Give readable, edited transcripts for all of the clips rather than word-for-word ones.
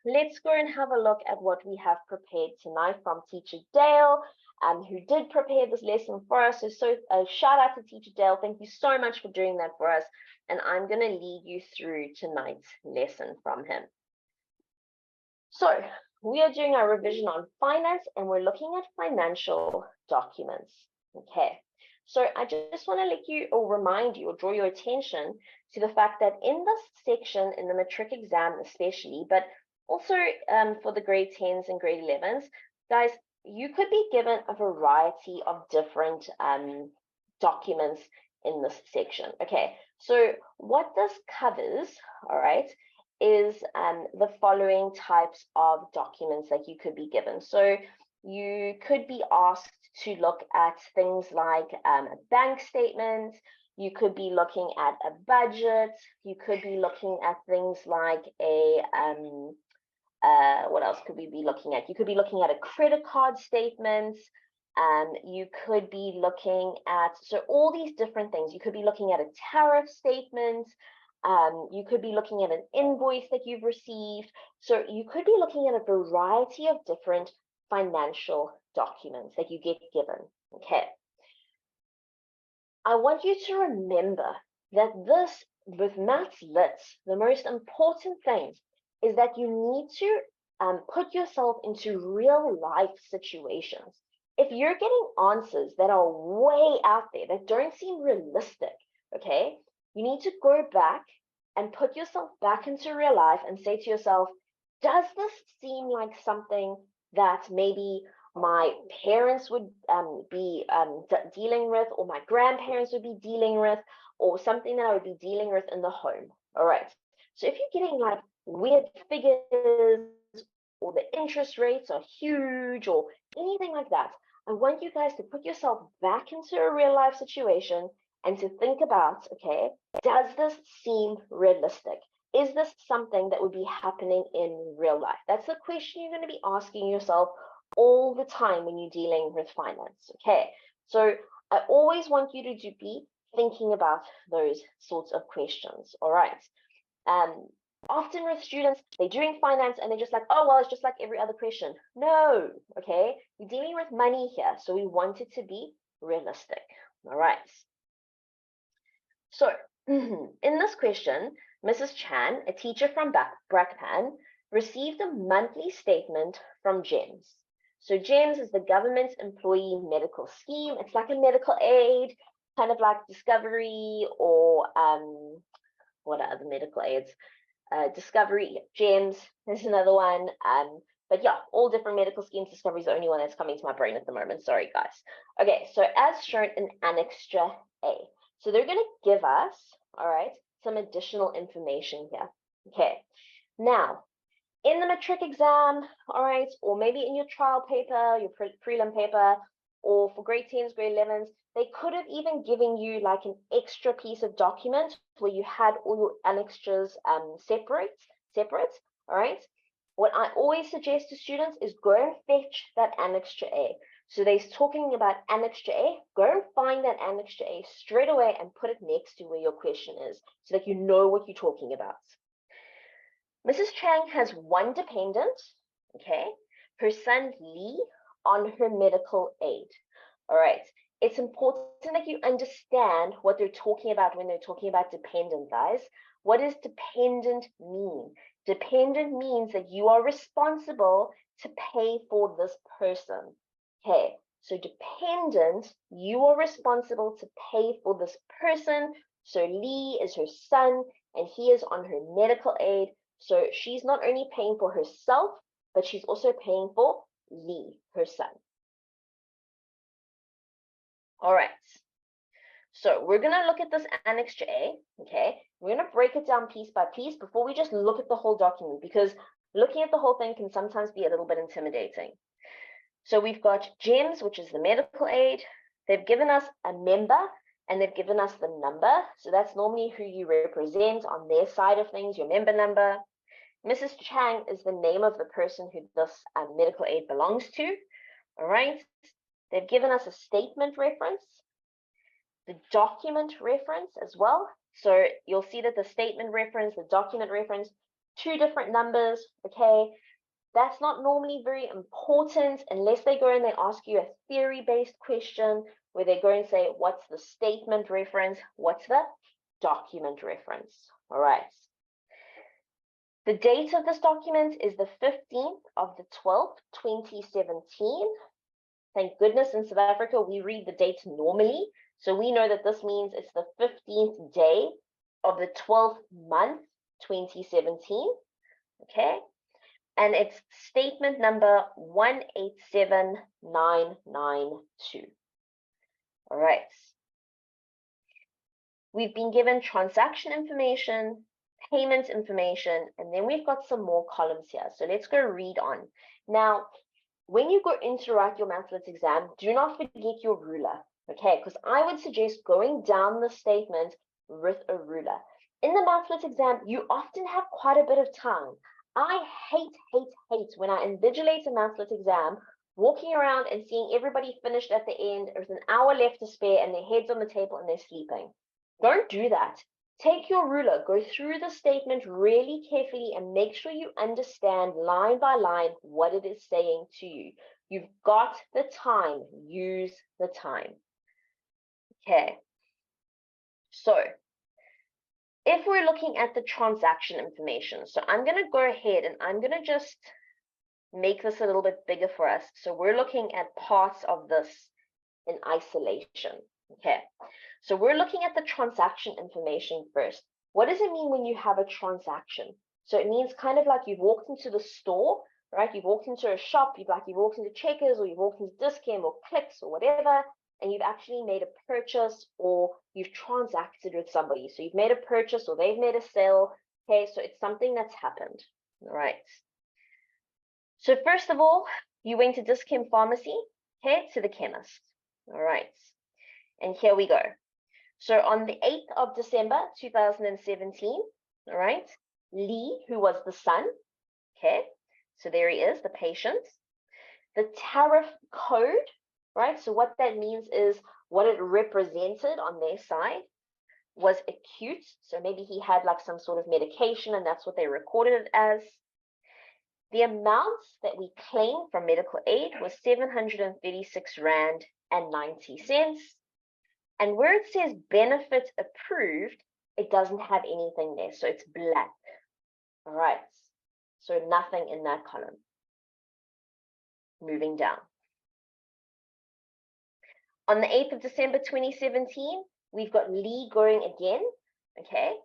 let's go and have a look at what we have prepared tonight from Teacher Dale, who did prepare this lesson for us. So shout out to Teacher Dale. Thank you so much for doing that for us. And I'm going to lead you through tonight's lesson from him. So we are doing our revision on finance, and we're looking at financial documents. Okay. So I just want to let you or remind you or draw your attention to the fact that in this section, in the matric exam especially, but also for the grade 10s and grade 11s, guys, you could be given a variety of different documents in this section. Okay, so what this covers, all right, is the following types of documents that you could be given. So you could be asked to look at things like a bank statement. You could be looking at a budget. You could be looking at things like a what else could we be looking at? You could be looking at a credit card statement. You could be looking at, so all these different things. You could be looking at a tariff statement. You could be looking at an invoice that you've received. So you could be looking at a variety of different financial documents that you get given. Okay. I want you to remember that this, with Maths Lit, the most important thing is that you need to put yourself into real life situations. If you're getting answers that are way out there, that don't seem realistic, okay, you need to go back and put yourself back into real life and say to yourself, does this seem like something that maybe my parents would be dealing with, or my grandparents would be dealing with, or something that I would be dealing with in the home? All right. So if you're getting like weird figures, or the interest rates are huge, or anything like that, I want you guys to put yourself back into a real life situation and to think about, okay, does this seem realistic? Is this something that would be happening in real life? That's the question you're going to be asking yourself all the time when you're dealing with finance. Okay, so I always want you to be thinking about those sorts of questions. All right. Often with students, they're doing finance and they're just like, oh, well, it's just like every other question. No, okay, we're dealing with money here, so we want it to be realistic. All right. So in this question, Mrs. Chan, a teacher from Brakpan, received a monthly statement from GEMS. So GEMS is the government employee medical scheme. It's like a medical aid, kind of like Discovery, or what are other medical aids? Discovery, GEMS, there's another one. But yeah, all different medical schemes. Discovery is the only one that's coming to my brain at the moment. Sorry, guys. Okay, so as shown in Annexure A. So they're going to give us, all right, some additional information here. Okay, now, in the matric exam, all right, or maybe in your trial paper, your prelim paper, or for grade 10s, grade 11s, they could have even given you like an extra piece of document where you had all your annexures separate, all right? What I always suggest to students is go and fetch that Annexure A. So they're talking about Annexure A, go and find that Annexure A straight away and put it next to where your question is so that you know what you're talking about. Mrs. Chang has one dependent, okay, her son Lee on her medical aid. All right, it's important that you understand what they're talking about when they're talking about dependent, guys. What does dependent mean? Dependent means that you are responsible to pay for this person. Okay, so dependent, you are responsible to pay for this person. So Lee is her son and he is on her medical aid. So she's not only paying for herself, but she's also paying for Lee, her son. All right. So we're going to look at this Annexure A, okay? We're going to break it down piece by piece before we just look at the whole document, because looking at the whole thing can sometimes be a little bit intimidating. So we've got GEMS, which is the medical aid. They've given us a member and they've given us the number. So that's normally who you represent on their side of things, your member number. Mrs. Chang is the name of the person who this medical aid belongs to. All right. They've given us a statement reference, the document reference as well. So you'll see that the statement reference, the document reference, two different numbers, okay? That's not normally very important unless they go and they ask you a theory-based question where they go and say, what's the statement reference? What's the document reference? All right. The date of this document is the 15th of the 12th, 2017. Thank goodness in South Africa, we read the date normally. So we know that this means it's the 15th day of the 12th month, 2017. Okay. And it's statement number 187992. All right. We've been given transaction information, payment information, and then we've got some more columns here. So let's go read on. Now, when you go in to write your Maths exam, do not forget your ruler, okay? Because I would suggest going down the statement with a ruler. In the Maths exam, you often have quite a bit of time. I hate when I invigilate a Maths exam, walking around and seeing everybody finished at the end. There's an hour left to spare and their head's on the table and they're sleeping. Don't do that. Take your ruler, go through the statement really carefully and make sure you understand line by line what it is saying to you. You've got the time, use the time. Okay. So if we're looking at the transaction information, so I'm going to go ahead and I'm going to just make this a little bit bigger for us. So we're looking at parts of this in isolation. Okay. So we're looking at the transaction information first. What does it mean when you have a transaction? So it means kind of like you've walked into the store, right? You've walked into a shop, you've walked into Checkers or you've walked into Discount or Clicks or whatever, and you've actually made a purchase or you've transacted with somebody. So you've made a purchase or they've made a sale. Okay, so it's something that's happened. All right. So first of all, you went to Discount Pharmacy, okay, to the chemist. All right. And here we go. So on the 8th of December, 2017, all right, Lee, who was the son, okay, so there he is, the patient. The tariff code, right, so what that means is what it represented on their side was acute. So maybe he had like some sort of medication and that's what they recorded it as. The amounts that we claimed from medical aid was 736 Rand and 90 cents. And where it says benefit approved, it doesn't have anything there. So it's blank. All right. So nothing in that column. Moving down. On the 8th of December 2017, we've got Lee going again. Okay.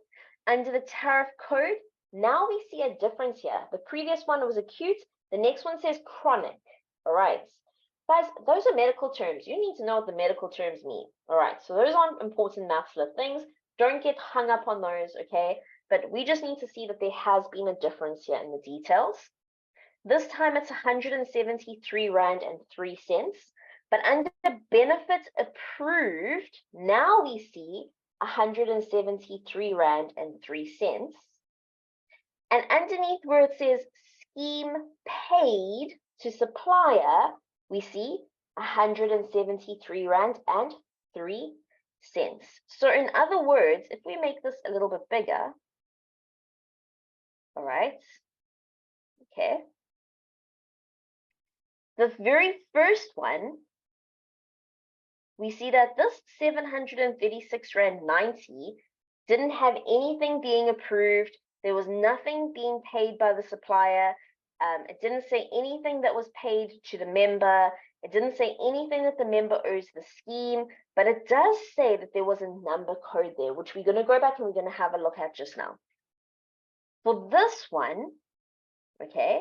Under the tariff code, now we see a difference here. The previous one was acute. The next one says chronic. All right. Guys, those are medical terms. You need to know what the medical terms mean. All right, so those aren't important maths things. Don't get hung up on those, okay? But we just need to see that there has been a difference here in the details. This time it's 173 Rand and 3 cents. But under benefit approved, now we see 173 Rand and 3 cents. And underneath where it says scheme paid to supplier, we see 173 Rand and 3 cents. So in other words, if we make this a little bit bigger, all right, okay, the very first one, we see that this 736 Rand 90 didn't have anything being approved. There was nothing being paid by the supplier. It didn't say anything that was paid to the member. It didn't say anything that the member owes the scheme, but it does say that there was a number code there, which we're going to go back and we're going to have a look at just now. For this one, okay,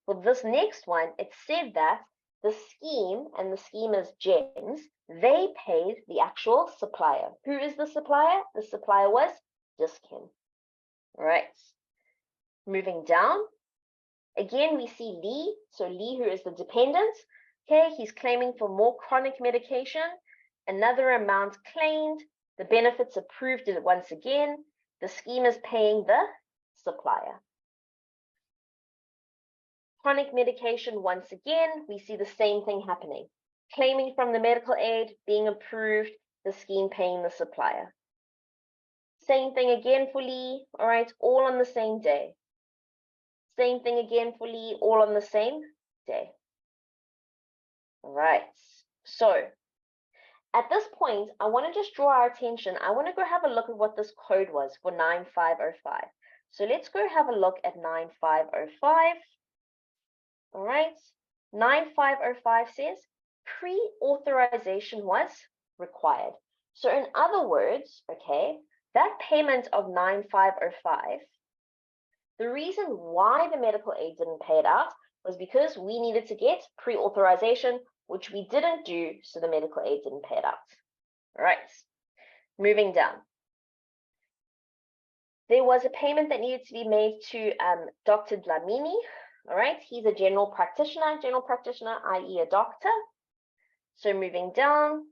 for this next one, it said that the scheme, and the scheme is James, they paid the actual supplier. Who is the supplier? The supplier was Discount. All right. Moving down. Again, we see Lee. So Lee, who is the dependent, okay, he's claiming for more chronic medication. Another amount claimed. The benefits approved it once again. The scheme is paying the supplier. Chronic medication, once again, we see the same thing happening. Claiming from the medical aid, being approved, the scheme paying the supplier. Same thing again for Lee, all right, all on the same day. Same thing again for Lee, all on the same day. All right, so at this point, I want to just draw our attention. I want to go have a look at what this code was for 9505. So let's go have a look at 9505. All right, 9505 says pre-authorization was required. So in other words, okay, that payment of 9505, the reason why the medical aid didn't pay it out was because we needed to get pre-authorization, which we didn't do, so the medical aid didn't pay it out. All right, moving down. There was a payment that needed to be made to Dr. Dlamini. All right, he's a general practitioner, i.e. a doctor. So moving down,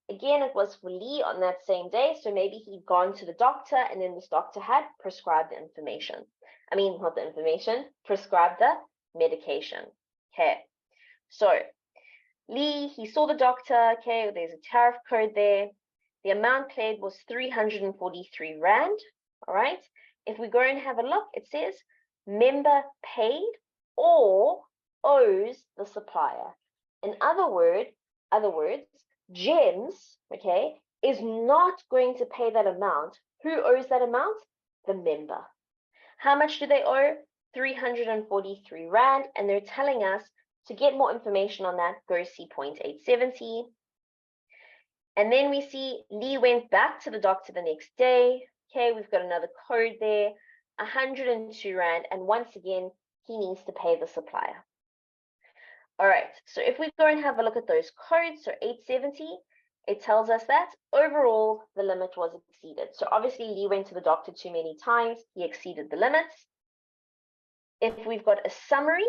again, it was for Lee on that same day. So maybe he'd gone to the doctor and then this doctor had prescribed the information. I mean, not the information, prescribed the medication. Okay, so Lee, he saw the doctor. Okay, there's a tariff code there. The amount paid was 343 Rand. All right, if we go and have a look, it says member paid or owes the supplier. In other words, GEMS, okay, is not going to pay that amount. Who owes that amount? The member. How much do they owe? 343 Rand, and they're telling us to get more information on that, go see point 870. And then we see Lee went back to the doctor the next day. Okay, we've got another code there, 102 Rand, and once again, he needs to pay the supplier. All right, so if we go and have a look at those codes, so 870, it tells us that overall the limit was exceeded. So obviously Lee went to the doctor too many times, he exceeded the limits. If we've got a summary,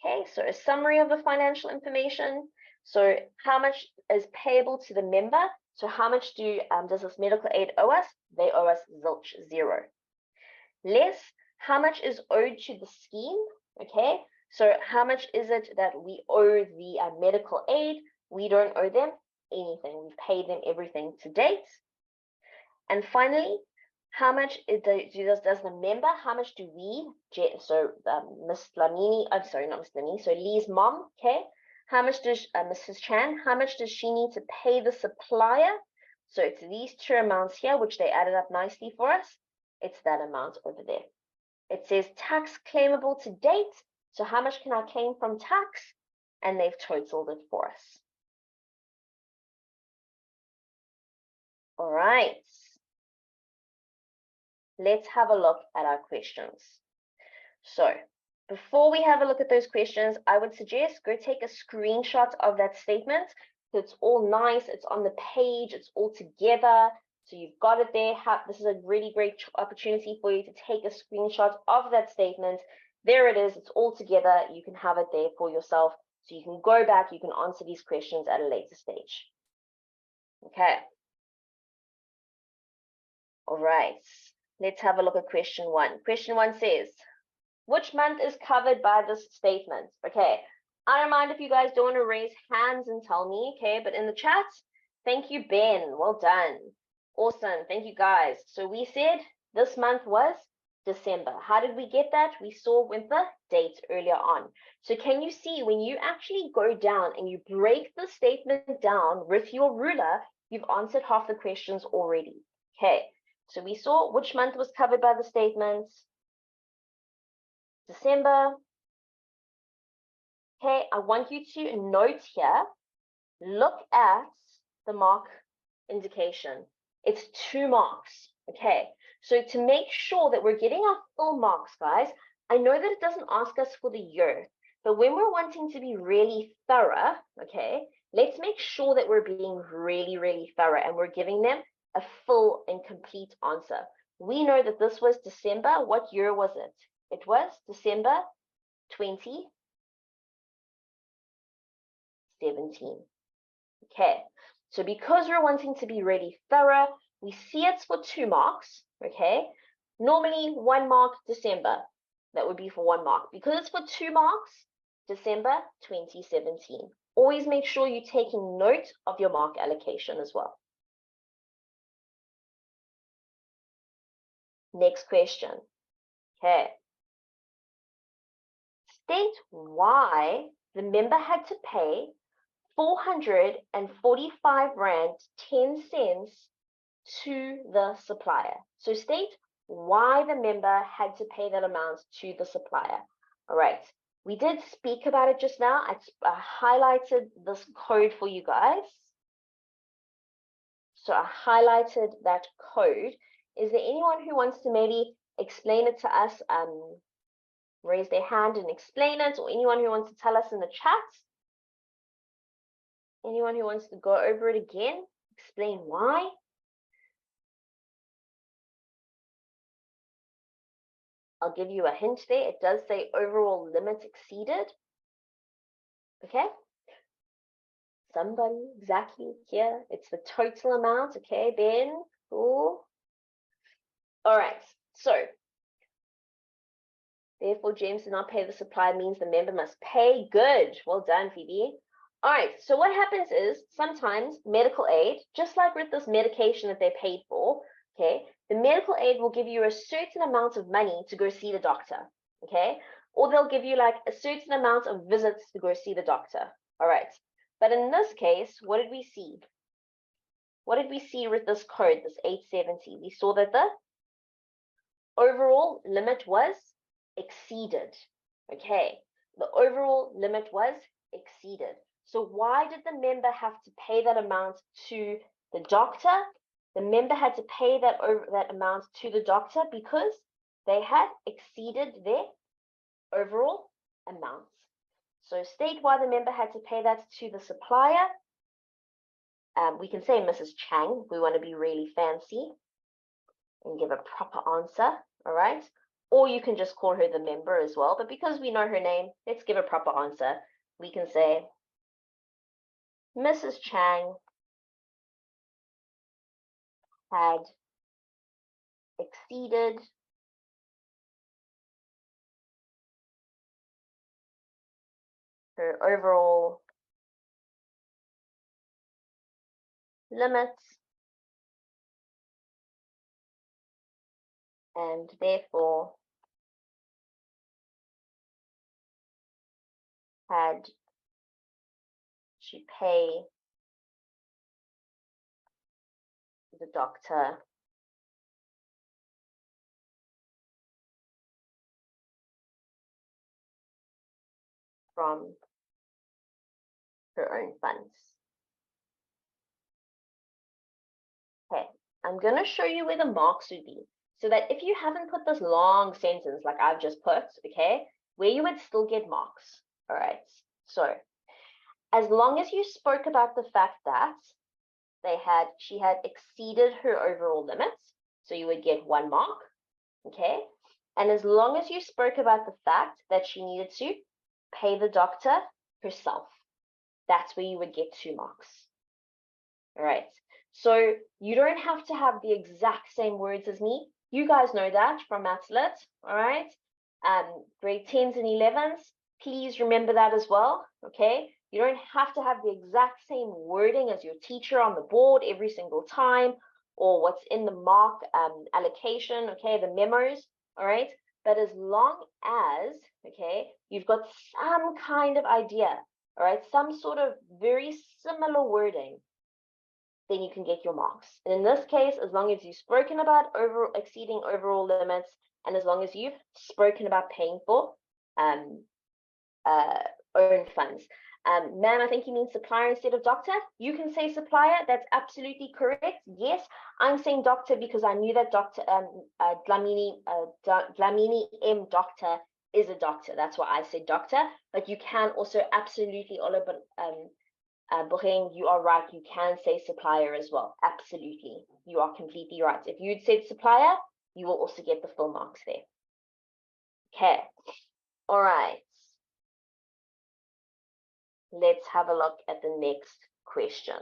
okay, so a summary of the financial information, so how much is payable to the member? So how much does this medical aid owe us? They owe us zilch, 0. Less, how much is owed to the scheme? Okay, so how much is it that we owe the medical aid? We don't owe them anything. We've paid them everything to date. And finally, how much does the member, how much do we, so Miss Lamini, I'm sorry, not Miss Lamini, so Lee's mom, okay, how much does Mrs. Chan, how much does she need to pay the supplier? So it's these two amounts here, which they added up nicely for us. It's that amount over there. It says tax claimable to date. So how much can I claim from tax? And they've totaled it for us. All right. Let's have a look at our questions. So before we have a look at those questions, I would suggest go take a screenshot of that statement. So it's all nice, it's on the page, it's all together. So you've got it there. This is a really great opportunity for you to take a screenshot of that statement. There it is, it's all together. You can have it there for yourself. So you can go back, you can answer these questions at a later stage. Okay. All right. Let's have a look at question 1. Question 1 says, which month is covered by this statement? Okay, I don't mind if you guys don't want to raise hands and tell me, okay, but in the chat, thank you, Ben. Well done. Awesome. Thank you, guys. So we said this month was December. How did we get that? We saw with the date earlier on. So can you see when you actually go down and you break the statement down with your ruler, you've answered half the questions already. Okay. So we saw which month was covered by the statements. December. Okay, I want you to note here, look at the mark indication. It's 2 marks. Okay, so to make sure that we're getting our full marks, guys, I know that it doesn't ask us for the year, but when we're wanting to be really thorough, okay, let's make sure that we're being really, really thorough and we're giving them a full and complete answer. We know that this was December. What year was it? It was December 2017. Okay, so because we're wanting to be really thorough, we see it's for 2 marks. Okay, normally 1 mark December, that would be for 1 mark. Because it's for 2 marks, December 2017. Always make sure you're taking note of your mark allocation as well. Next question. Okay. state why the member had to pay 445 rand 10 cents to the supplier. So state why the member had to pay that amount to the supplier. All right, we did speak about it just now. I highlighted this code for you guys. So I highlighted that code. Is there anyone who wants to maybe explain it to us? Raise their hand and explain it, or anyone who wants to tell us in the chat? Anyone who wants to go over it again? Explain why? I'll give you a hint there. It does say overall limit exceeded. Okay. Somebody exactly here. It's the total amount. Okay, Ben. Cool. All right. So, therefore, James did not pay the supplier means the member must pay. Good. Well done, Phoebe. All right. So what happens is sometimes medical aid, just like with this medication that they paid for, okay, the medical aid will give you a certain amount of money to go see the doctor, okay? Or they'll give you like a certain amount of visits to go see the doctor, all right? But in this case, what did we see? What did we see with this code, this 870? We saw that the overall limit was exceeded, okay? The overall limit was exceeded. So why did the member have to pay that amount to the doctor? The member had to pay that amount to the doctor because they had exceeded their overall amounts. So state why the member had to pay that to the supplier. We can say Mrs. Chang. We want to be really fancy and give a proper answer, all right? Or you can just call her the member as well. But because we know her name, let's give a proper answer. We can say Mrs. Chang had exceeded her overall limits and therefore had to pay the doctor from her own funds. Okay, I'm going to show you where the marks would be so that if you haven't put this long sentence like I've just put, okay, where you would still get marks. All right, so as long as you spoke about the fact that she had exceeded her overall limits, so you would get 1 mark, okay? And as long as you spoke about the fact that she needed to pay the doctor herself, that's where you would get 2 marks. All right, so you don't have to have the exact same words as me. You guys know that from Maths Lit, all right? Grade 10s and 11s, please remember that as well, okay? You don't have to have the exact same wording as your teacher on the board every single time, or what's in the mark allocation, okay, the memos, all right? But as long as, okay, you've got some kind of idea, all right, some sort of very similar wording, then you can get your marks. And in this case, as long as you've spoken about exceeding overall limits, and as long as you've spoken about paying for own funds. Ma'am, I think you mean supplier instead of doctor. You can say supplier. That's absolutely correct. Yes, I'm saying doctor because I knew that Dr. Dlamini M. Doctor is a doctor. That's why I said doctor. But you can also absolutely, Boheng, you are right. You can say supplier as well. Absolutely. You are completely right. If you'd said supplier, you will also get the full marks there. Okay. All right. Let's have a look at the next question.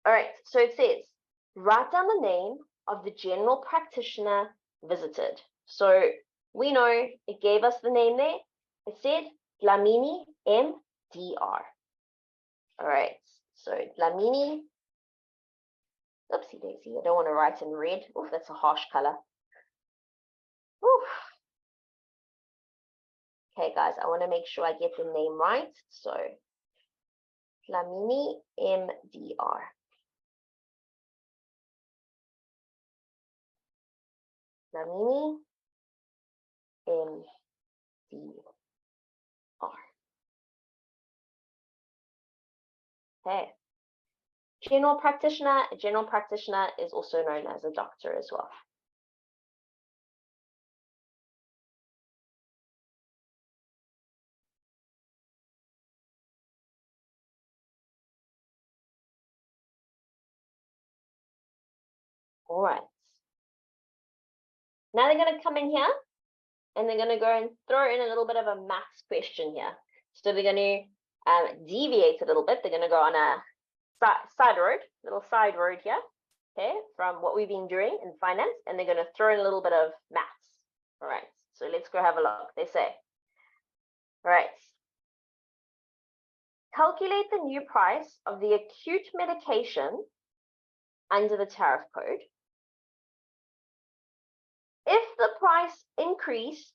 All right. So it says, write down the name of the general practitioner visited. So we know it gave us the name there. It said Dlamini MDR. All right, so Dlamini, oopsie daisy, I don't want to write in red. Oh, that's a harsh color. Okay, guys, I want to make sure I get the name right. So, Dlamini, MDR. Dlamini, MDR. Okay. General practitioner. A general practitioner is also known as a doctor as well. All right. Now they're going to come in here and they're going to go and throw in a little bit of a maths question here. So they're going to deviate a little bit. They're going to go on a little side road here, okay, from what we've been doing in finance, and they're going to throw in a little bit of maths. All right, so let's go have a look. They say, all right, calculate the new price of the acute medication under the tariff code if the price increased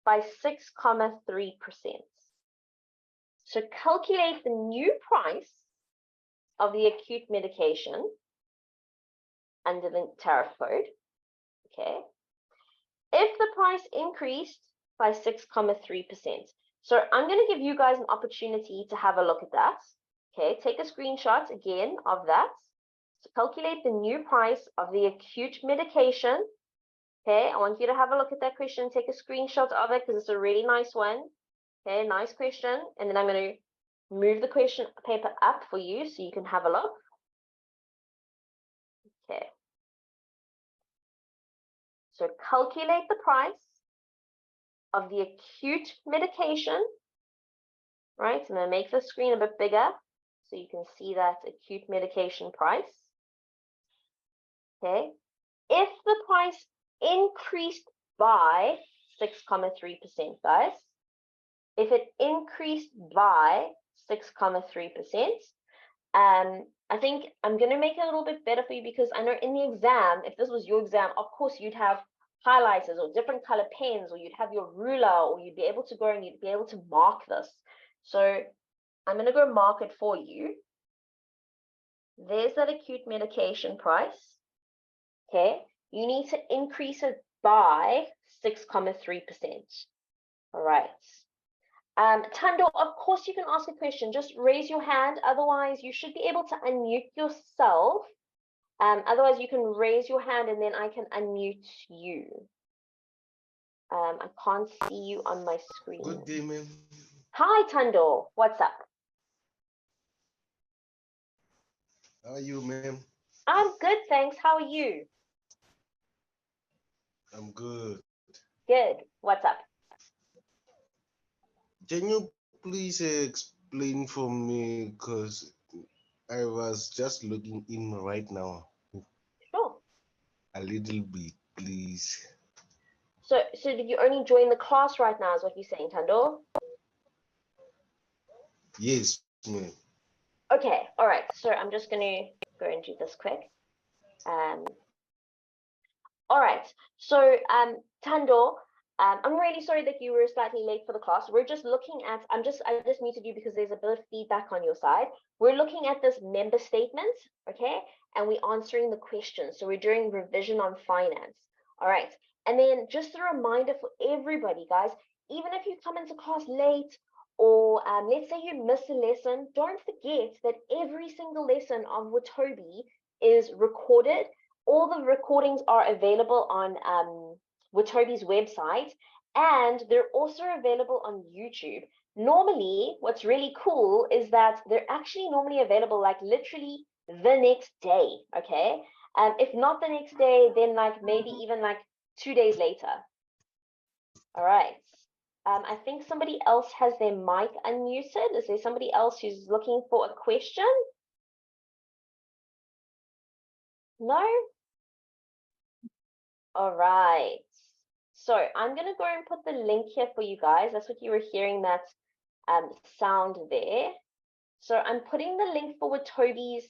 by 6.3%. So calculate the new price of the acute medication under the tariff code, okay, if the price increased by 6.3%. So I'm going to give you guys an opportunity to have a look at that. Okay, take a screenshot again of that. So calculate the new price of the acute medication. Okay, I want you to have a look at that question, take a screenshot of it because it's a really nice one. Okay, nice question. And then I'm going to move the question paper up for you so you can have a look. Okay. So calculate the price of the acute medication, right? I'm going to make the screen a bit bigger so you can see that acute medication price. Okay. If the price increased by 6.3%, guys, if it increased by 6.3%, I think I'm going to make it a little bit better for you because I know in the exam, if this was your exam, of course you'd have highlighters or different color pens, or you'd have your ruler, or you'd be able to go and you'd be able to mark this. So I'm going to go mark it for you. There's that acute medication price. Okay, you need to increase it by 6.3%. All right. Tando, of course you can ask a question. Just raise your hand. Otherwise, you should be able to unmute yourself. Otherwise, you can raise your hand and then I can unmute you. I can't see you on my screen. Good day, ma'am. Hi, Tando. What's up? How are you, ma'am? I'm good, thanks. How are you? I'm good. Good. What's up? Can you please explain for me, because I was just looking in right now. Sure. A little bit, please. So did you only join the class right now is what you're saying, Tando? Yes, ma'am. Okay, all right. So I'm just going to go and do this quick. All right. So Tando, I'm really sorry that you were slightly late for the class. We're just looking at, I just muted you because there's a bit of feedback on your side. We're looking at this member statement, okay? And we're answering the questions. So we're doing revision on finance. All right. And then just a reminder for everybody, guys, even if you come into class late or let's say you miss a lesson, don't forget that every single lesson of Watobe is recorded. All the recordings are available on Watobe's website, and they're also available on YouTube. Normally, what's really cool is that they're actually normally available like literally the next day, okay? If not the next day, then like maybe even like 2 days later. All right. I think somebody else has their mic unmuted. Is there somebody else who's looking for a question? No? All right. So I'm going to go and put the link here for you guys. That's what you were hearing, that sound there. So I'm putting the link for Watobe's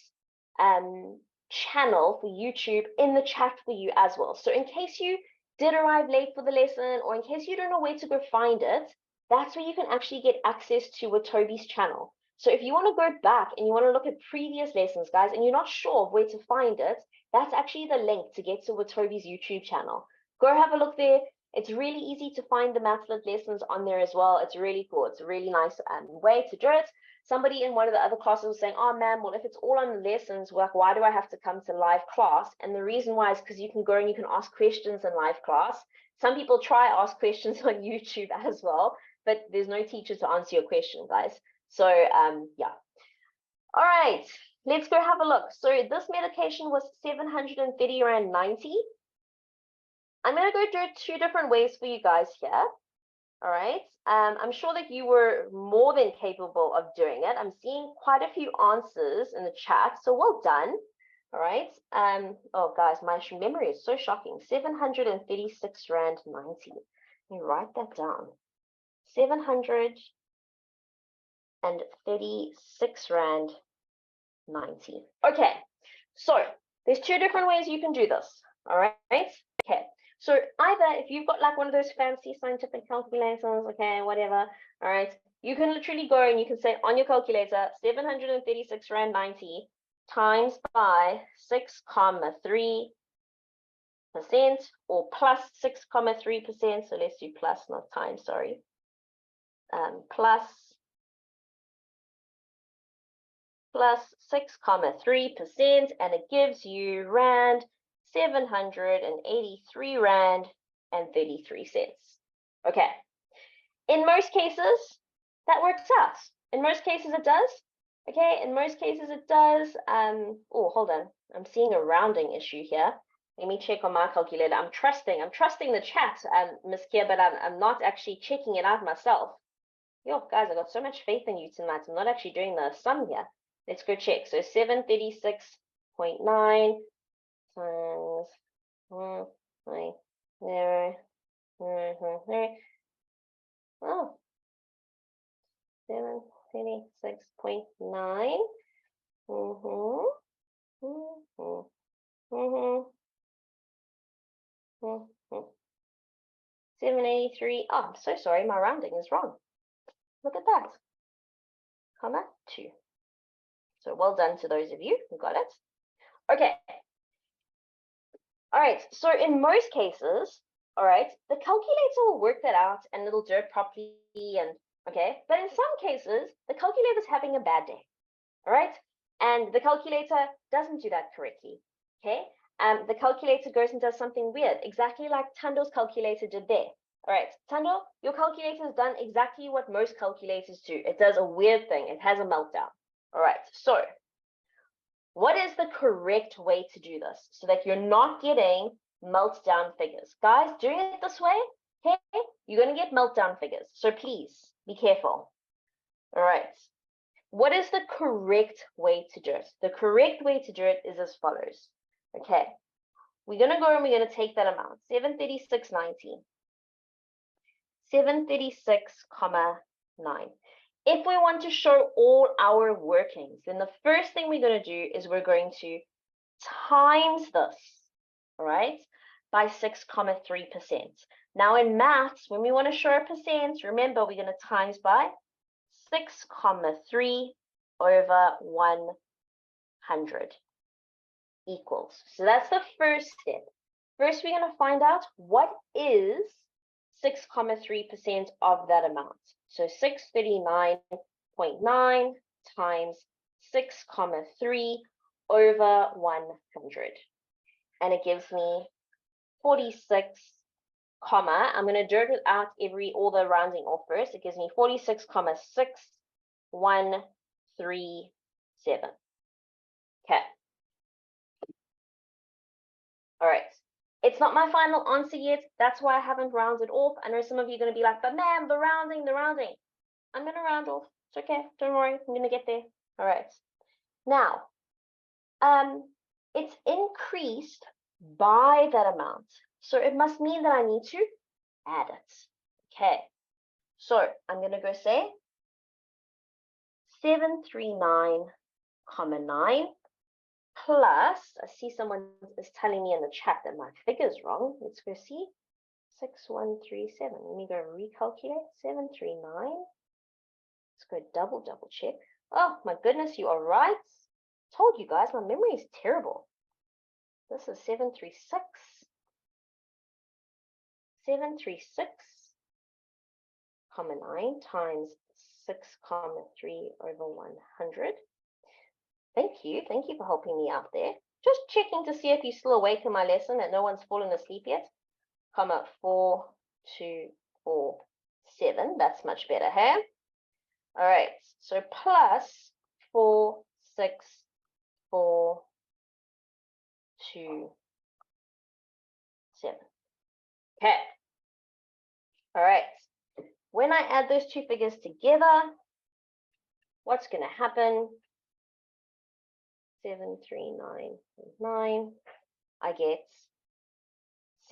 channel for YouTube in the chat for you as well. So in case you did arrive late for the lesson, or in case you don't know where to go find it, that's where you can actually get access to Watobe's channel. So if you want to go back and you want to look at previous lessons, guys, and you're not sure of where to find it, that's actually the link to get to Watobe's YouTube channel. Go have a look there. It's really easy to find the Mathlet lessons on there as well. It's really cool. It's a really nice way to do it. Somebody in one of the other classes was saying, oh, ma'am, well, if it's all on the lessons, like, why do I have to come to live class? And the reason why is because you can go and you can ask questions in live class. Some people try ask questions on YouTube as well, but there's no teacher to answer your question, guys. So, yeah. All right, let's go have a look. So this medication was 730 Rand 90. I'm going to go do it two different ways for you guys here. All right. I'm sure that you were more than capable of doing it. I'm seeing quite a few answers in the chat, so well done. All right. Oh, guys, my memory is so shocking. 736 Rand 90. Let me write that down. 736 Rand 90. Okay. So there's two different ways you can do this. All right. Okay. So either if you've got like one of those fancy scientific calculators, okay, whatever, all right, you can literally go and you can say on your calculator 736 Rand 90 times by 6,3% or plus 6,3%. So let's do plus, not times, sorry. Plus 6,3%, and it gives you Rand 783 Rand and 33 cents. Okay. In most cases, that works out. In most cases, it does. Okay. In most cases, it does. Oh, hold on. I'm seeing a rounding issue here. Let me check on my calculator. I'm trusting the chat, Miss Kia, but I'm not actually checking it out myself. Yo, guys, I got so much faith in you tonight. I'm not actually doing the sum here. Let's go check. So 736.9 times 1.0. Oh, 736.9. 783. Oh, I'm so sorry. My rounding is wrong. Look at that. Comma 2. So well done to those of you who got it. Okay. All right. So in most cases, all right, the calculator will work that out and it'll do it properly. And okay, but in some cases, the calculator is having a bad day. All right, and the calculator doesn't do that correctly. Okay, the calculator goes and does something weird, exactly like Tando's calculator did there. All right, Tando, your calculator has done exactly what most calculators do. It does a weird thing. It has a meltdown. All right, so what is the correct way to do this so that you're not getting meltdown figures? Guys, doing it this way, okay, you're going to get meltdown figures. So please be careful. All right. What is the correct way to do it? The correct way to do it is as follows. Okay. We're going to go and we're going to take that amount, 736.90. 736,9. If we want to show all our workings, then the first thing we're going to do is we're going to times this, all right, by 6,3%. Now in maths, when we want to show a percent, remember we're going to times by 6,3 over 100 equals. So that's the first step. First, we're going to find out what is 6,3% of that amount. So 639.9 times 6,3 over 100. And it gives me 46, I'm going to dirt it out all the rounding off first. It gives me 46,6137. Okay. All right. It's not my final answer yet. That's why I haven't rounded off. I know some of you are going to be like, but ma'am, the rounding. I'm going to round off. It's okay. Don't worry. I'm going to get there. All right. Now, it's increased by that amount. So it must mean that I need to add it. Okay. So I'm going to go say 739,9 plus, I see someone is telling me in the chat that my figure is wrong. Let's go see. 6137. Let me go recalculate. 739. Let's go double check. Oh my goodness, you are right. Told you guys, my memory is terrible. This is 736. 736, 9 times 6, 3 over 100. Thank you for helping me out there. Just checking to see if you're still awake in my lesson, that no one's fallen asleep yet. 4, 2, 4, 7. That's much better, hey? All right, so plus 4, 6, 4, 2, 7. Okay. All right. When I add those two figures together, what's going to happen? 739.9. I get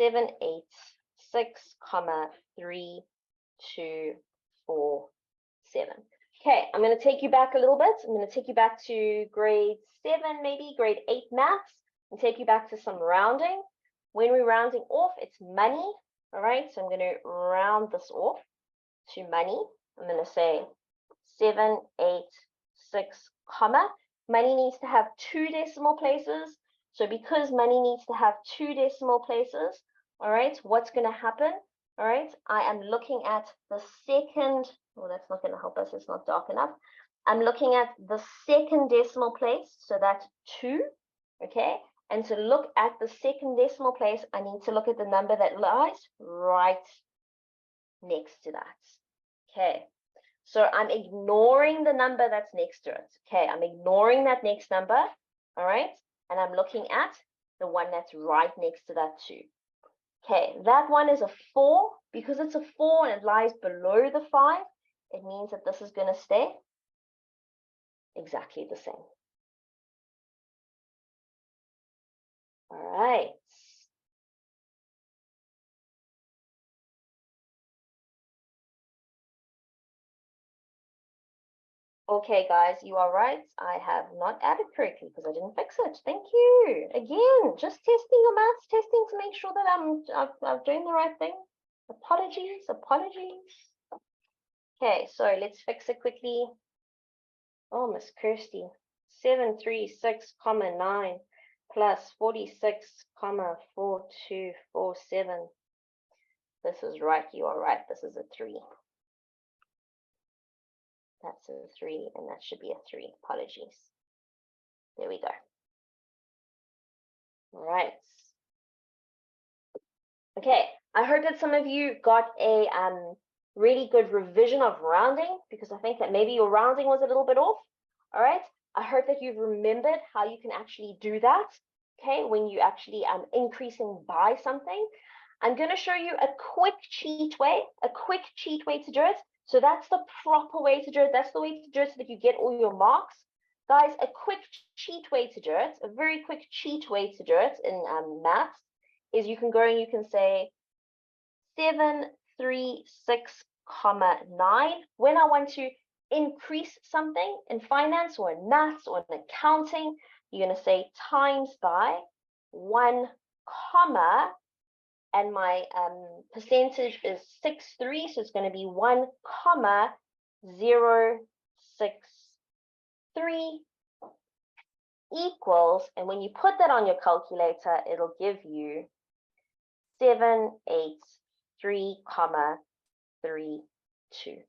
786,3,2,4,7. Okay, I'm going to take you back a little bit. I'm going to take you back to grade 7, maybe grade 8 maths, and take you back to some rounding. When we're rounding off, it's money. All right, so I'm going to round this off to money. I'm going to say 786, comma. Money needs to have 2 decimal places. So because money needs to have 2 decimal places, all right, what's going to happen? All right, I am looking at the second, well, that's not going to help us, it's not dark enough. I'm looking at the second decimal place, so that's 2, okay? And to look at the second decimal place, I need to look at the number that lies right next to that, okay? So I'm ignoring the number that's next to it. Okay, I'm ignoring that next number, all right? And I'm looking at the one that's right next to that 2. Okay, that one is a 4. Because it's a 4 and it lies below the 5, it means that this is going to stay exactly the same. All right. Okay, guys, you are right. I have not added correctly because I didn't fix it. Thank you. Again, just testing your maths, testing to make sure that I'm doing the right thing. Apologies. Okay, so let's fix it quickly. Oh, Miss Kirsty. 736,9 plus 46,4247. This is right. You are right. This is a 3. That's a 3, and that should be a 3. Apologies. There we go. All right. Okay, I heard that some of you got a really good revision of rounding, because I think that maybe your rounding was a little bit off. All right, I heard that you've remembered how you can actually do that, okay, when you actually increasing by something. I'm going to show you a quick cheat way to do it. So that's the proper way to do it. That's the way to do it so that you get all your marks. Guys, a quick cheat way to do it, a very quick cheat way to do it in maths, is you can go and you can say 736,9. When I want to increase something in finance or in maths or in accounting, you're going to say times by 1 comma, and my percentage is 63, so it's going to be 1,063 equals, and when you put that on your calculator, it'll give you 783,32.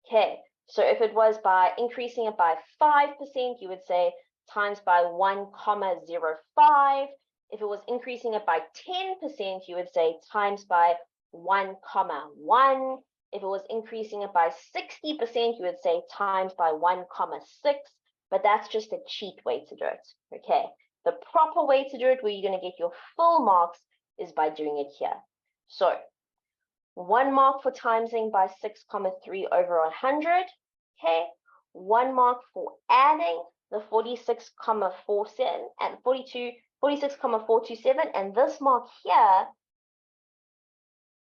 Okay, so if it was by increasing it by 5%, you would say times by 1,05. If it was increasing it by 10%, you would say times by 1,1. If it was increasing it by 60%, you would say times by 1,6. But that's just a cheat way to do it, okay? The proper way to do it, where you're going to get your full marks, is by doing it here. So 1 mark for timesing by 6,3 over 100, okay? 1 mark for adding the 46,47 and 46,427, and this mark here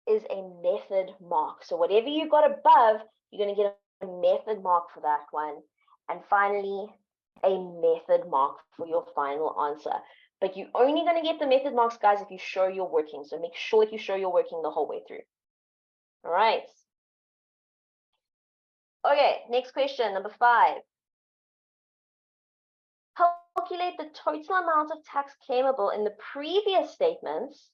is a method mark. So whatever you got above, you're going to get a method mark for that one. And finally, a method mark for your final answer. But you're only going to get the method marks, guys, if you show you're working. So make sure that you show you're working the whole way through. All right. Okay, next question, number 5. Calculate the total amount of tax claimable in the previous statements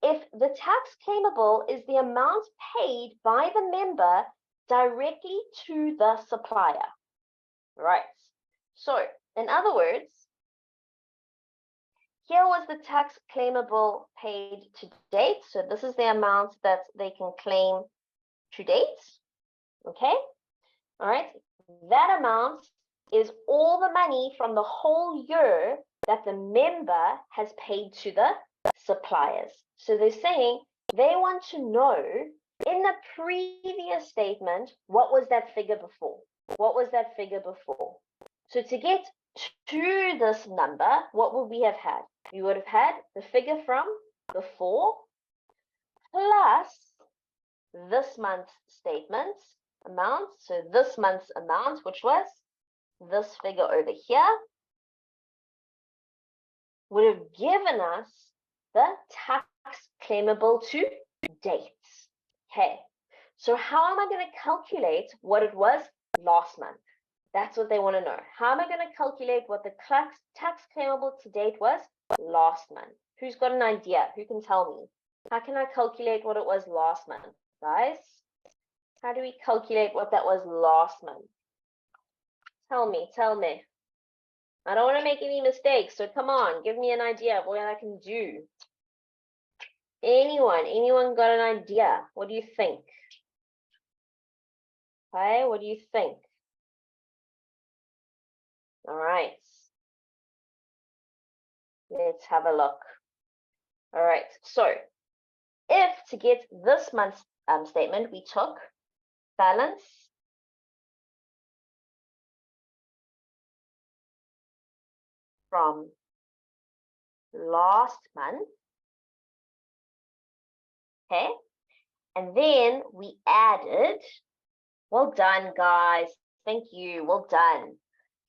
if the tax claimable is the amount paid by the member directly to the supplier. Right. So, in other words, here was the tax claimable paid to date. So this is the amount that they can claim to date. Okay. All right. That amount is all the money from the whole year that the member has paid to the suppliers. So they're saying they want to know in the previous statement, what was that figure before? What was that figure before? So to get to this number, what would we have had? We would have had the figure from before plus this month's statement amount. So this month's amount, which was this figure over here, would have given us the tax claimable to date. Okay, so how am I going to calculate what it was last month? That's what they want to know. How am I going to calculate what the tax claimable to date was last month? Who's got an idea? Who can tell me? How can I calculate what it was last month, guys? How do we calculate what that was last month? Tell me, tell me. I don't want to make any mistakes, so come on, give me an idea of what I can do. Anyone got an idea? What do you think? Okay, what do you think? All right. Let's have a look. All right, so if to get this month's statement, we took balance from last month, okay, and then we added, well done, guys, thank you, well done.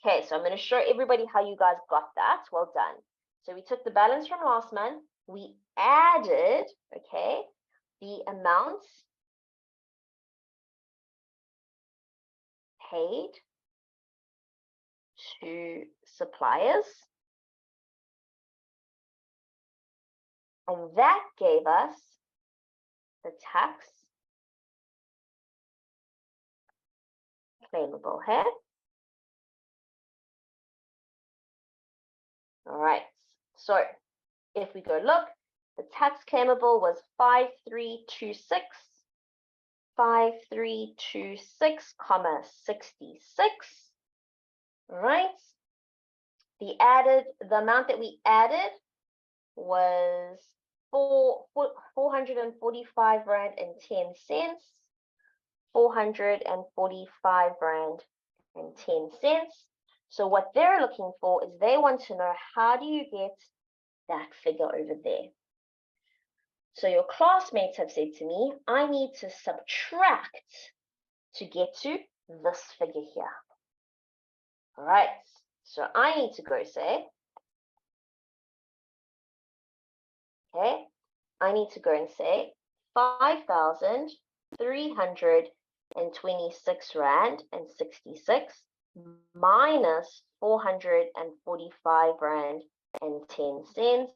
Okay, so I'm going to show everybody how you guys got that. Well done. So we took the balance from last month, we added, okay, the amounts paid to suppliers, and that gave us the tax claimable here. All right, so if we go look, the tax claimable was 5326, 5326, 66. All right. The amount that we added was 445 rand and 10 cents. 445 rand and 10 cents. So what they're looking for is they want to know, how do you get that figure over there? So your classmates have said to me, I need to subtract to get to this figure here. All right, so I need to go say, okay, I need to go and say 5,326 rand and 66 minus 445 rand and 10 cents.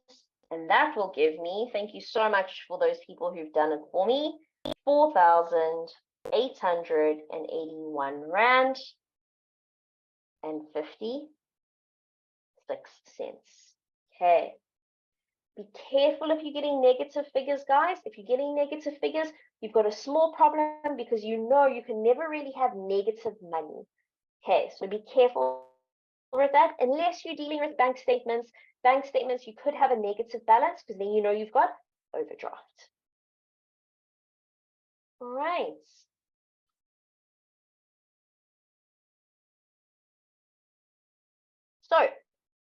And that will give me, thank you so much for those people who've done it for me, 4,881 rand and 56 cents. Okay. Be careful if you're getting negative figures, guys. If you're getting negative figures, you've got a small problem because you know you can never really have negative money. Okay, so be careful with that. Unless you're dealing with bank statements, you could have a negative balance because then you know you've got overdraft. All right. So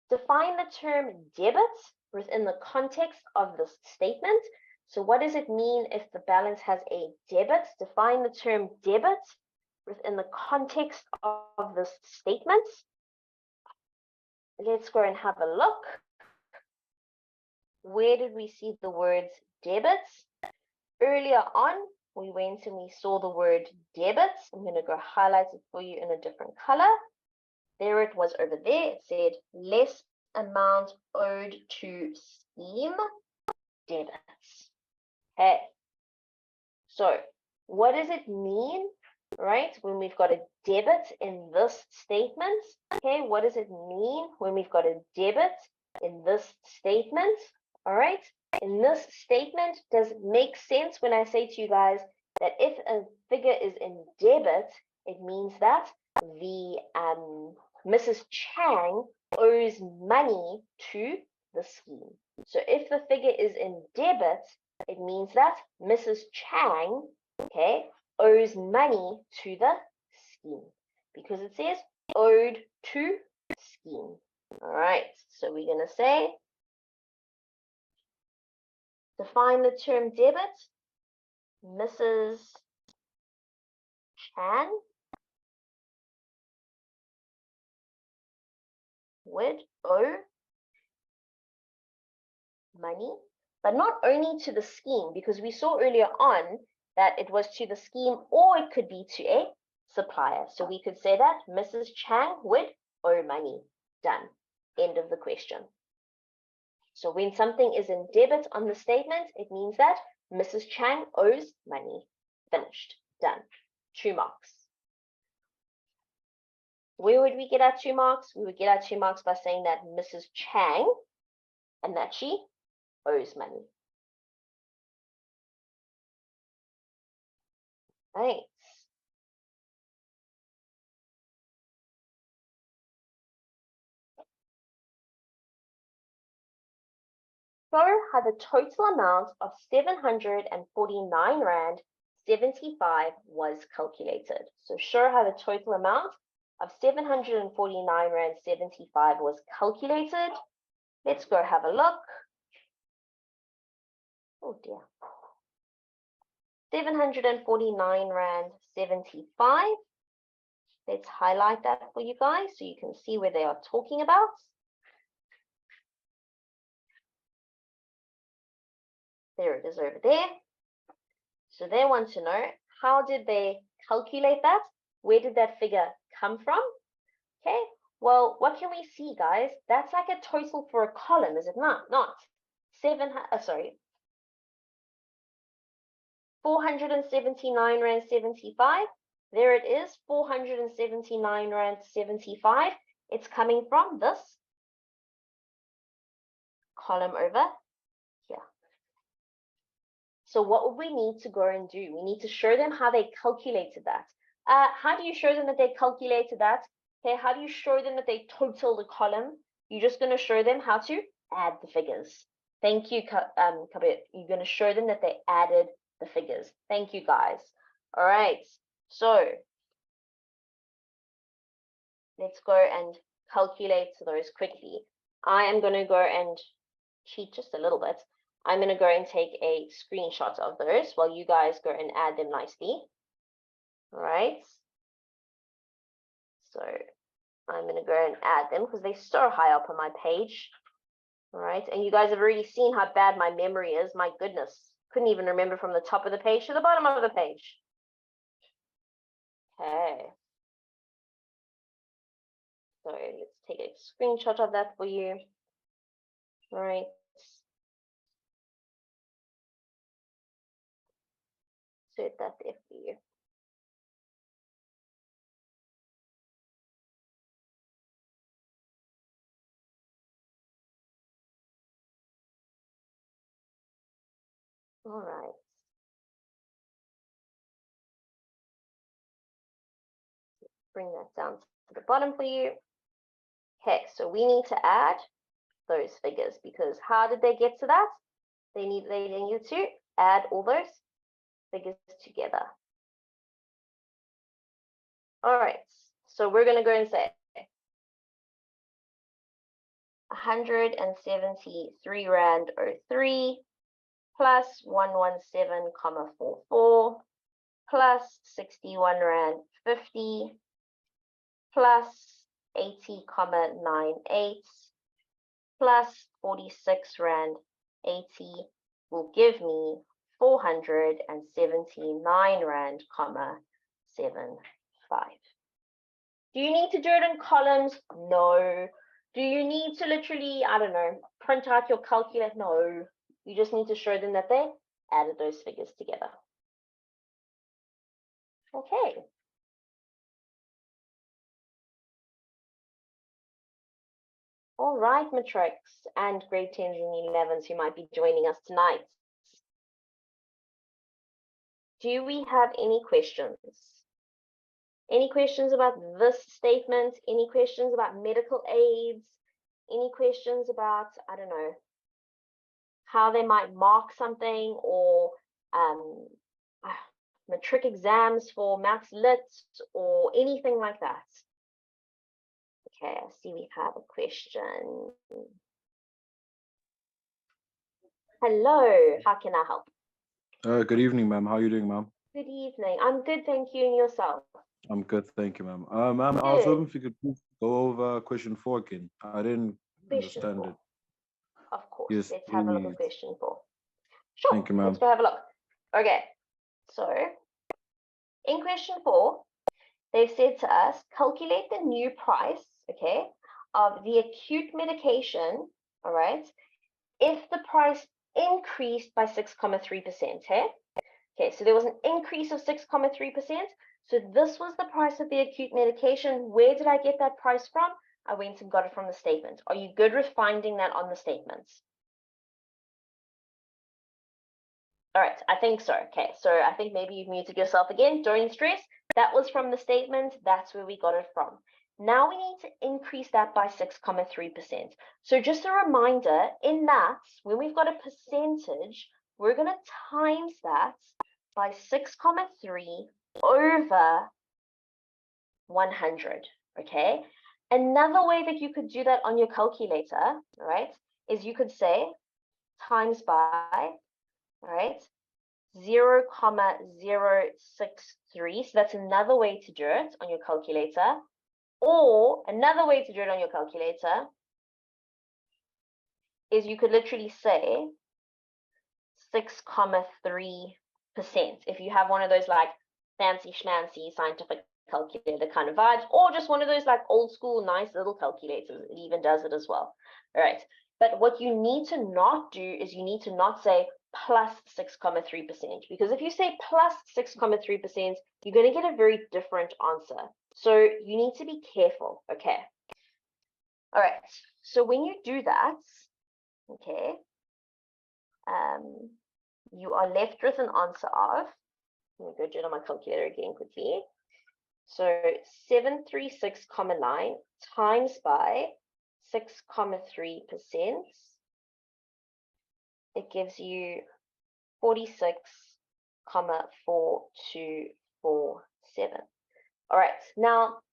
define the term debit within the context of this statement. So what does it mean if the balance has a debit? Define the term debit within the context of this statement. Let's go and have a look. Where did we see the words debits? Earlier on, we went and we saw the word debits. I'm going to go highlight it for you in a different color. There it was over there. It said less amount owed to scheme debits. Okay. So what does it mean, right, when we've got a debit in this statement? Okay, what does it mean when we've got a debit in this statement? All right, in this statement, does it make sense when I say to you guys that if a figure is in debit, it means that the Mrs. Chang owes money to the scheme. So if the figure is in debit, it means that Mrs. Chang, okay, owes money to the scheme because it says owed to scheme. All right, so we're going to say, define the term debit. Mrs. Chan would owe money, but not only to the scheme, because we saw earlier on that it was to the scheme or it could be to a supplier. So we could say that Mrs. Chang would owe money. Done. End of the question. So when something is in debit on the statement, it means that Mrs. Chang owes money. Finished. Done. 2 marks. Where would we get our 2 marks? We would get our 2 marks by saying that Mrs. Chang and that she owes money. Right. Show how the total amount of 749 Rand 75 was calculated. So show how the total amount of 749 Rand 75 was calculated. Let's go have a look. Oh dear. 749 Rand 75. Let's highlight that for you guys so you can see where they are talking about. There it is over there. So they want to know, how did they calculate that? Where did that figure come from? Okay, well, what can we see, guys? That's like a total for a column, is it not? 479 Rand 75. There it is, 479 Rand 75. It's coming from this column over here. So what would we need to go and do? We need to show them how they calculated that. How do you show them that they calculated that? Okay, how do you show them that they total the column? You're just going to show them how to add the figures. Thank you, Kabir. You're going to show them that they added the figures. Thank you, guys. All right, so let's go and calculate those quickly. I am going to go and cheat just a little bit. I'm going to go and take a screenshot of those while you guys go and add them nicely. All right. So I'm going to go and add them because they're so high up on my page. All right. And you guys have already seen how bad my memory is. My goodness. Couldn't even remember from the top of the page to the bottom of the page. Okay. So let's take a screenshot of that for you. All right. Insert that there for you. All right. Bring that down to the bottom for you. Okay, so we need to add those figures because how did they get to that? They needed to add all those figures together. All right, so we're going to go and say 173 Rand 03 plus 117,44 plus 61 Rand 50 plus 80,98 plus 46 Rand 80 will give me 479 rand, 75. Do you need to do it in columns? No. Do you need to literally, I don't know, print out your calculator? No. You just need to show them that they added those figures together. Okay. All right, matrics and grade 10s and 11s who might be joining us tonight. Do we have any questions? Any questions about this statement? Any questions about medical aids? Any questions about, I don't know, how they might mark something, or matric exams for maths lit, or anything like that? Okay, I see we have a question. Hello, how can I help? Good evening, ma'am. How are you doing, ma'am? Good evening. I'm good, thank you. And yourself? I'm good, thank you, ma'am. Ma'am, I was hoping if you could please go over question 4 again. I didn't understand it. Of course. Yes, Let's have a look please. at question 4. Sure. Thank you, ma'am. Let's go have a look. Okay. So in question 4, they've said to us, calculate the new price, okay, of the acute medication, all right, if the price increased by 6.3%, hey? Okay, so there was an increase of 6.3%. So this was the price of the acute medication. Where did I get that price from? I went and got it from the statement. Are you good with finding that on the statements? All right, I think so. Okay, so I think maybe you've muted yourself again. Don't stress. That was from the statement. That's where we got it from. Now we need to increase that by 6.3%. So just a reminder, in maths, when we've got a percentage, we're going to times that by 6.3 over 100, okay? Another way that you could do that on your calculator, right, is you could say times by, right, 0.063. So that's another way to do it on your calculator. Or another way to do it on your calculator is you could literally say 6.3%. If you have one of those like fancy schmancy scientific calculator kind of vibes, or just one of those like old school nice little calculators, it even does it as well. All right. But what you need to not do is you need to not say plus 6.3%, because if you say plus 6.3%, you're going to get a very different answer. So you need to be careful. Okay. All right. So when you do that, okay, you are left with an answer of, let me go do it on my calculator again quickly. So 736.9 times by 6.3%, it gives you 46.4247. All right, now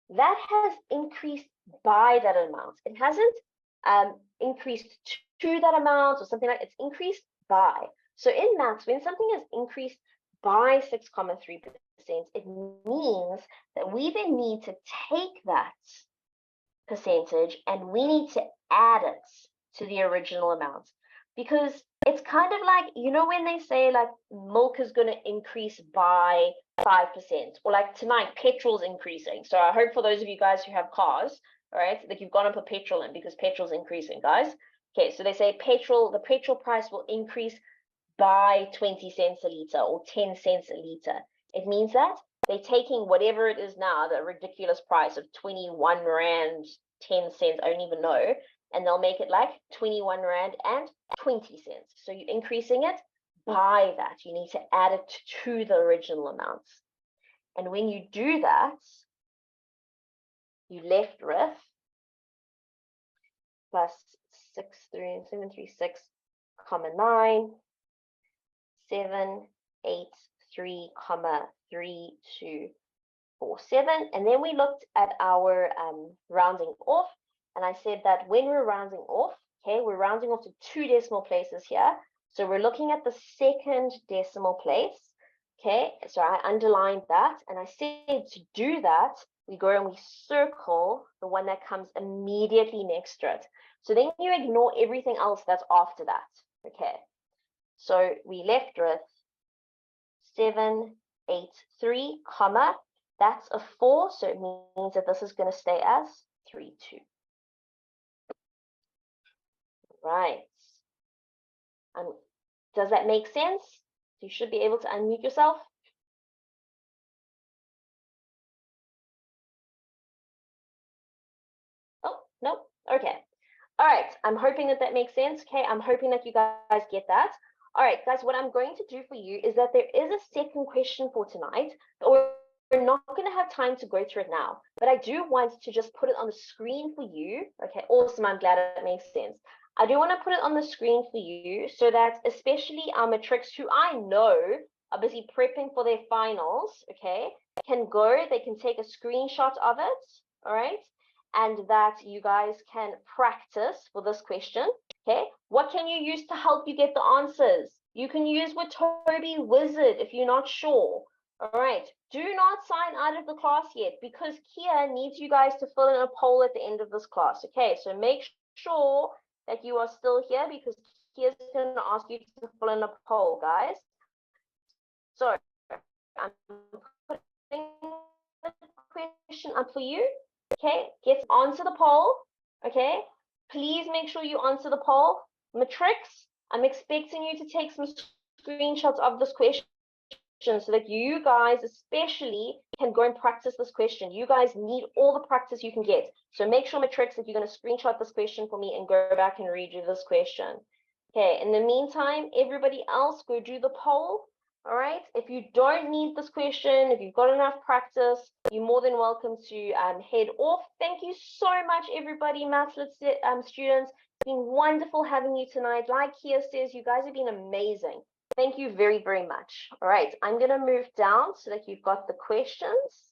that has increased by that amount. It hasn't increased to that amount or something like that. It's increased by. So in maths, when something has increased by 6.3%, it means that we then need to take that percentage and we need to add it to the original amount. Because it's kind of like, you know, when they say like milk is going to increase by 5%, or like tonight, petrol's increasing. So I hope for those of you guys who have cars, all right, that you've gone and put petrol in because petrol's increasing, guys. Okay, so they say the petrol price will increase by 20 cents a liter or 10 cents a liter. It means that they're taking whatever it is now, the ridiculous price of 21 Rand, 10 cents, I don't even know, and they'll make it like 21 Rand and 20 cents. So you're increasing it by that. You need to add it to the original amount. And when you do that, you left with plus 736.9, 783.3247. And then we looked at our rounding off. And I said that when we're rounding off, okay, we're rounding off to 2 decimal places here. So we're looking at the second decimal place. Okay, so I underlined that. And I said to do that, we go and we circle the one that comes immediately next to it. So then you ignore everything else that's after that. Okay, so we left with 783, comma, that's a 4, so it means that this is going to stay as 32. Right. Does that make sense? You should be able to unmute yourself. Oh, no. Okay. All right. I'm hoping that that makes sense. Okay. I'm hoping that you guys get that. All right, guys, what I'm going to do for you is that there is a second question for tonight. We're not going to have time to go through it now, but I do want to just put it on the screen for you. Okay, awesome. I'm glad it makes sense. I do want to put it on the screen for you so that especially our matrics who I know are busy prepping for their finals, okay, can go, they can take a screenshot of it, all right, and that you guys can practice for this question. Okay, what can you use to help you get the answers? You can use Watobe Wizard if you're not sure. All right, do not sign out of the class yet because Kia needs you guys to fill in a poll at the end of this class. Okay, so make sure that you are still here because Kia's going to ask you to fill in a poll, guys. So I'm putting the question up for you. Okay, get answer the poll. Okay, please make sure you answer the poll. Matrix, I'm expecting you to take some screenshots of this question so that you guys especially can go and practice this question. You guys need all the practice you can get. So make sure, Matrix, that you're going to screenshot this question for me and go back and redo this question. Okay, in the meantime, everybody else go do the poll. All right, if you don't need this question, if you've got enough practice, you're more than welcome to head off. Thank you so much, everybody, Maths students. It's been wonderful having you tonight. Like Kia says, you guys have been amazing. Thank you very, very much. All right, I'm going to move down so that you've got the questions.